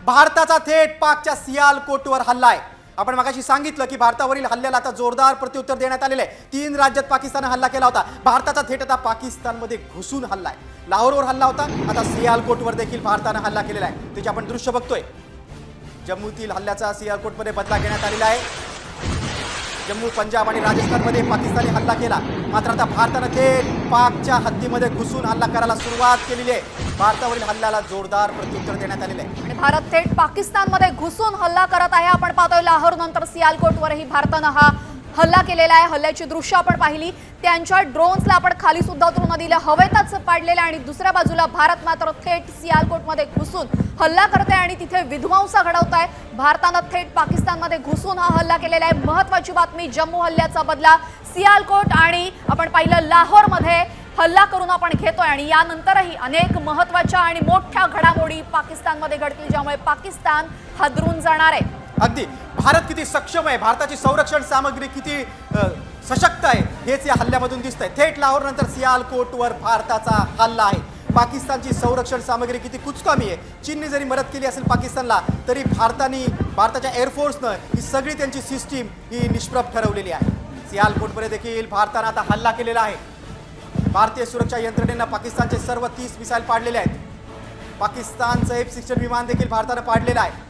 भारताचा थेट पाकच्या सियालकोटवर हल्ला आहे। आपण मगाशी सांगितलं की भारतावरील हल्ल्याला आता जोरदार प्रत्युत्तर देण्यात आलेले आहे। 3 राज्यात पाकिस्तानने हल्ला केला होता। भारताचा थेट आता पाकिस्तानमध्ये घुसून हल्ला आहे। लाहोरवर हल्ला होता, आता सियालकोटवर देखील भारताने हल्ला केलेला आहे। त्याचे आपण दृश्य बघतोय। जम्मूतील हल्ल्याचा सियालकोटमध्ये बदला घेण्यात आलेला आहे। जम्मू, पंजाब आणि राजस्थानमध्ये पाकिस्तानी हल्ला केला, मात्र आता भारताने थेट पाकच्या हद्दीमध्ये घुसून हल्ला करायला सुरुवात केलेली आहे। भारतावरील हल्ल्याला जोरदार प्रत्युत्तर देण्यात आलेले आहे आणि भारत थेट पाकिस्तानमध्ये घुसून हल्ला करत आहे। आपण पाहतोय लाहोर नंतर सियालकोटवरही भारताने हा हल्ला केलेला आहे। हल्ल्याची दृश्य आपण पाहिली, त्यांच्या ड्रोन्सला आपण खाली सुद्धा उतरून न दिलं, हवेतच पाडलेलं आणि दुसऱ्या बाजूला भारत मात्र थेट सियालकोटमध्ये घुसून हल्ला करते आणि तिथे विध्वंस घडवत आहे। भारताने थेट पाकिस्तानमध्ये घुसून हा हल्ला केलेला आहे। महत्त्वाची बातमी, जम्मू हल्ल्याचा बदला सियालकोट आणि आपण पाहिलं लाहोरमध्ये हल्ला करून आपण घेतोय आणि यानंतरही अनेक महत्त्वाच्या आणि मोठ्या घडामोडी पाकिस्तानमध्ये घडतील, ज्यामुळे पाकिस्तान हादरून जाणार आहे। अगदी भारत किती सक्षम आहे, भारताची संरक्षण सामग्री किती सशक्त आहे हेच या हल्ल्यामधून दिसतंय। थेट लाहोर नंतर सियालकोटवर भारताचा हल्ला आहे। पाकिस्तानची संरक्षण सामग्री किती कुचकामी आहे। चीनने जरी मदत केली असेल पाकिस्तानला, तरी भारताच्या एअरफोर्सनं ही सगळी त्यांची सिस्टीम ही निष्प्रभ ठरवलेली आहे। सियालकोटमध्ये देखील भारताने आता हल्ला केलेला आहे। भारतीय सुरक्षा यंत्रणेनं पाकिस्तानचे सर्व 30 मिसाईल पाडलेले आहेत। पाकिस्तानचं F-16 विमान देखील भारताने पाडलेलं आहे।